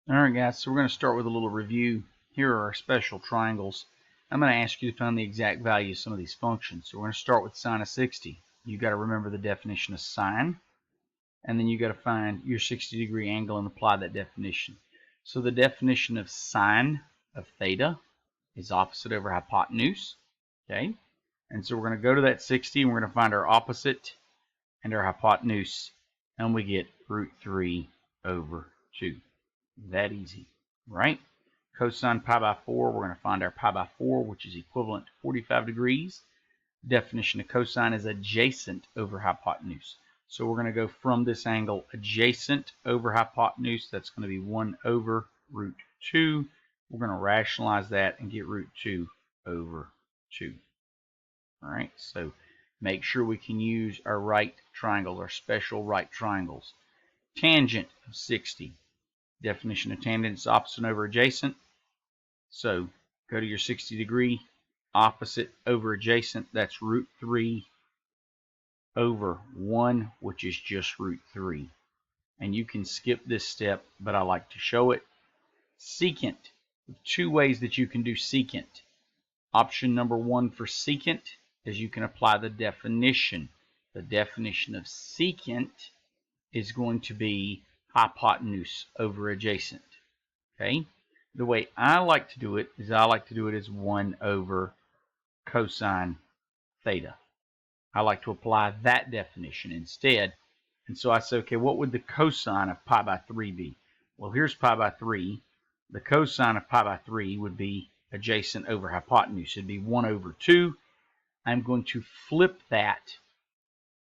Alright guys, so we're going to start with a little review. Here are our special triangles. I'm going to ask you to find the exact value of some of these functions. So we're going to start with sine of 60. You've got to remember the definition of sine, and then you've got to find your 60-degree angle and apply that definition. So the definition of sine of theta is opposite over hypotenuse. Okay, and so we're going to go to that 60 and we're going to find our opposite and our hypotenuse, and we get root 3 over 2. That easy, right? Cosine pi by 4, we're going to find our pi by 4, which is equivalent to 45 degrees. Definition of cosine is adjacent over hypotenuse. So we're going to go from this angle adjacent over hypotenuse. That's going to be 1 over root 2. We're going to rationalize that and get root 2 over 2. All right, so make sure we can use our right triangles, our special right triangles. Tangent of 60. Definition of tangent is opposite over adjacent. So go to your 60-degree, opposite over adjacent. That's root 3 over 1, which is just root 3. And you can skip this step, but I like to show it. Secant. Two ways that you can do secant. Option number 1 for secant is you can apply the definition. The definition of secant is going to be hypotenuse over adjacent. Okay, the way I like to do it is I like to do it as 1 over cosine theta. I like to apply that definition instead. And so I say, okay, what would the cosine of pi by 3 be? Well, here's pi by 3. The cosine of pi by 3 would be adjacent over hypotenuse. It'd be 1 over 2. I'm going to flip that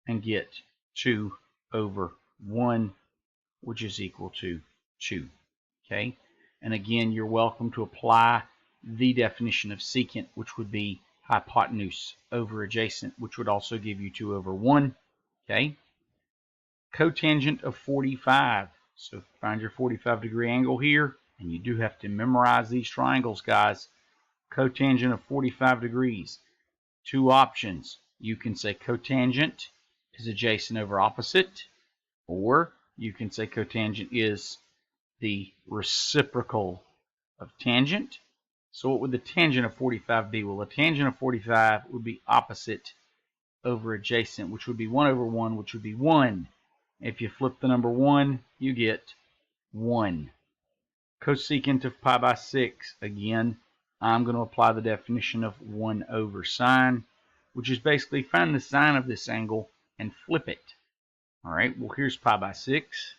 and get 2 over 1, which is equal to 2. Okay, and again, you're welcome to apply the definition of secant, which would be hypotenuse over adjacent, which would also give you 2 over 1. Okay, cotangent of 45. So find your 45-degree angle here, and you do have to memorize these triangles, guys. Cotangent of 45 degrees. Two options. You can say cotangent is adjacent over opposite, or you can say cotangent is the reciprocal of tangent. So what would the tangent of 45 be? Well, the tangent of 45 would be opposite over adjacent, which would be 1 over 1, which would be 1. If you flip the number 1, you get 1. Cosecant of pi by 6. Again, I'm going to apply the definition of 1 over sine, which is basically find the sine of this angle and flip it. All right, well, here's pi by 6.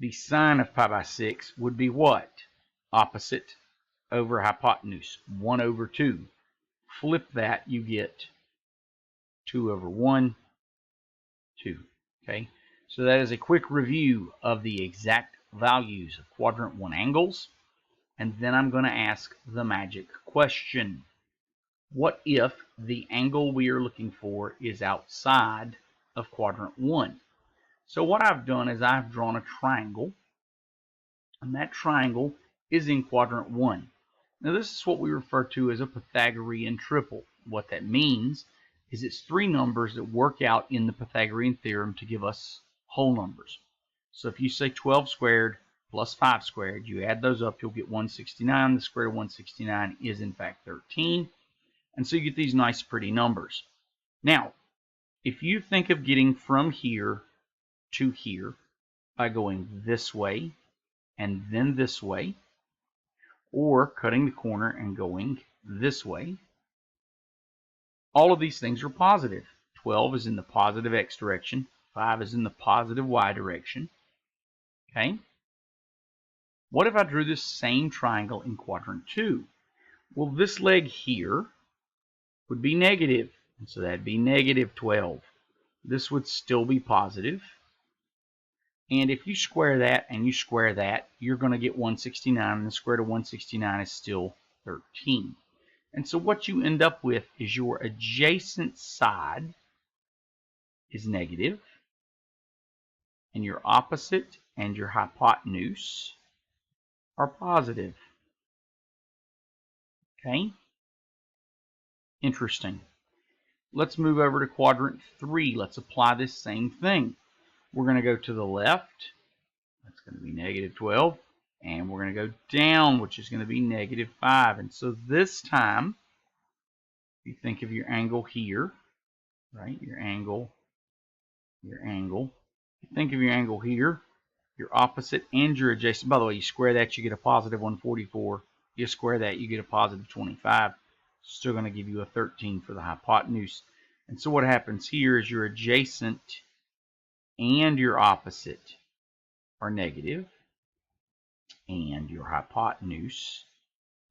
The sine of pi by 6 would be what? Opposite over hypotenuse, 1 over 2. Flip that, you get 2 over 1, 2. Okay, so that is a quick review of the exact values of quadrant 1 angles. And then I'm going to ask the magic question. What if the angle we are looking for is outside of quadrant 1? So what I've done is I've drawn a triangle, and that triangle is in quadrant 1. Now this is what we refer to as a Pythagorean triple. What that means is it's 3 numbers that work out in the Pythagorean theorem to give us whole numbers. So if you say 12 squared plus 5 squared, you add those up, you'll get 169. The square root of 169 is in fact 13. And so you get these nice pretty numbers. Now, if you think of getting from here to here by going this way and then this way, or cutting the corner and going this way, all of these things are positive. 12 is in the positive x direction, 5 is in the positive y direction. Okay? What if I drew this same triangle in quadrant 2? Well, this leg here would be negative, and so that'd be negative 12. This would still be positive. And if you square that and you square that, you're going to get 169, and the square root of 169 is still 13. And so what you end up with is your adjacent side is negative, and your opposite and your hypotenuse are positive. Okay? Interesting. Let's move over to quadrant 3. Let's apply this same thing. We're going to go to the left. Let's going to be negative 12. And we're going to go down, which is going to be negative 5. And so this time, if you think of your angle here, right, your angle. You think of your angle here, your opposite and your adjacent. By the way, you square that, you get a positive 144. You square that, you get a positive 25. Still going to give you a 13 for the hypotenuse. And so what happens here is your adjacent and your opposite are negative, and your hypotenuse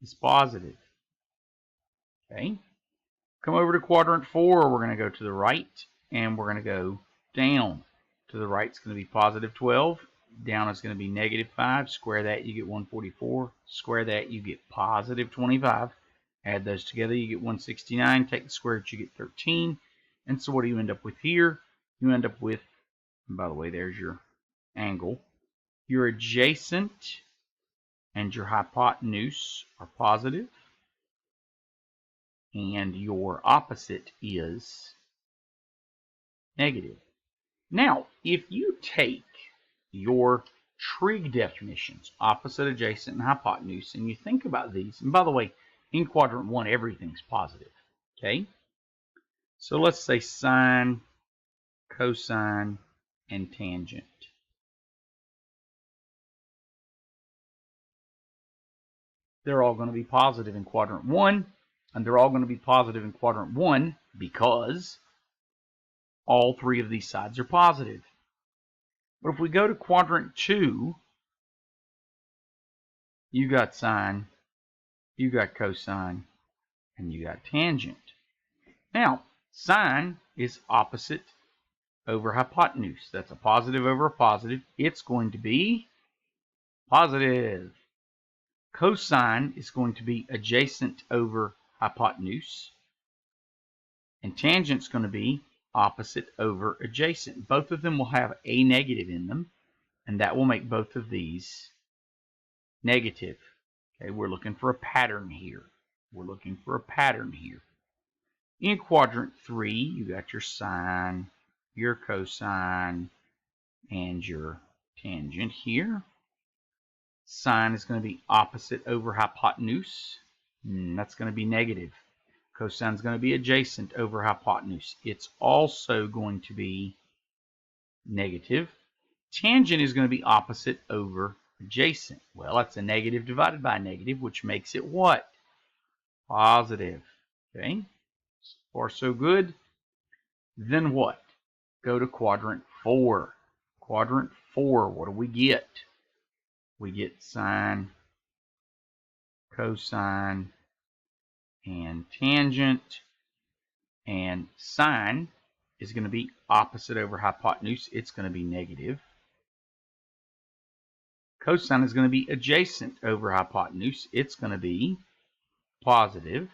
is positive. Okay? Come over to quadrant 4. We're going to go to the right, and we're going to go down. To the right is going to be positive 12. Down is going to be negative 5. Square that, you get 144. Square that, you get positive 25. Add those together, you get 169. Take the square root, you get 13. And so what do you end up with here? You end up with, and by the way, there's your angle. Your adjacent and your hypotenuse are positive, and your opposite is negative. Now, if you take your trig definitions, opposite, adjacent, and hypotenuse, and you think about these, and by the way, in quadrant 1, everything's positive, okay? So let's say sine, cosine, and tangent. They're all going to be positive in quadrant 1, and they're all going to be positive in quadrant 1 because all three of these sides are positive. But if we go to quadrant 2, you got sine, you got cosine, and you got tangent. Now, sine is opposite over hypotenuse. That's a positive over a positive. It's going to be positive. Cosine is going to be adjacent over hypotenuse. And tangent is going to be opposite over adjacent. Both of them will have a negative in them, and that will make both of these negative. Okay, we're looking for a pattern here. In quadrant 3, you got your sine, your cosine, and your tangent here. Sine is going to be opposite over hypotenuse. That's going to be negative. Cosine is going to be adjacent over hypotenuse. It's also going to be negative. Tangent is going to be opposite over adjacent. Well, that's a negative divided by a negative, which makes it what? Positive. Okay, so far so good. Then what? Go to quadrant 4. Quadrant 4, what do we get? We get sine, cosine, and tangent. And sine is going to be opposite over hypotenuse. It's going to be negative. Cosine is going to be adjacent over hypotenuse. It's going to be positive.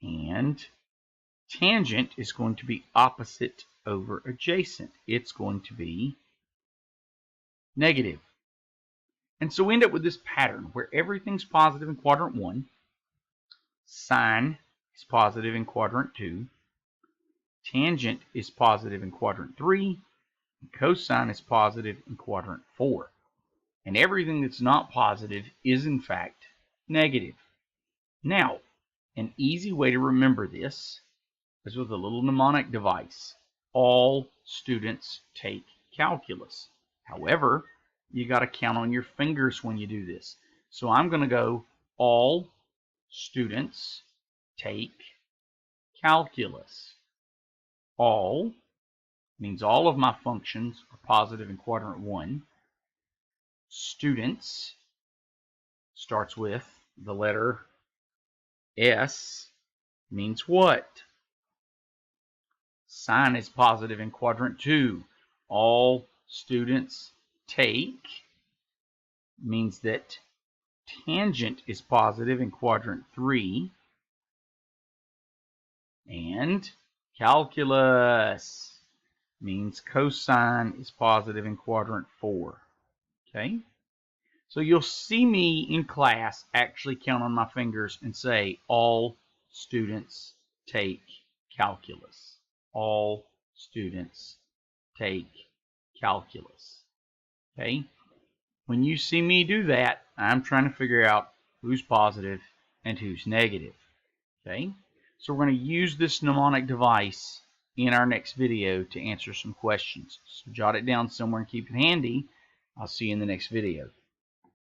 And tangent is going to be opposite over adjacent. It's going to be negative. And so we end up with this pattern where everything's positive in quadrant 1. Sine is positive in quadrant 2. Tangent is positive in quadrant 3. And cosine is positive in quadrant 4. And everything that's not positive is, in fact, negative. Now, an easy way to remember this is with a little mnemonic device. All students take calculus. However, you got to count on your fingers when you do this. So I'm going to go all students take calculus. All means all of my functions are positive in quadrant 1. Students starts with the letter S, means what? Sine is positive in quadrant 2. All students take means that tangent is positive in quadrant 3. And calculus means cosine is positive in quadrant 4. Okay? So you'll see me in class actually count on my fingers and say, all students take calculus. All students take calculus. Okay? When you see me do that, I'm trying to figure out who's positive and who's negative. Okay? So we're going to use this mnemonic device in our next video to answer some questions. So jot it down somewhere and keep it handy. I'll see you in the next video.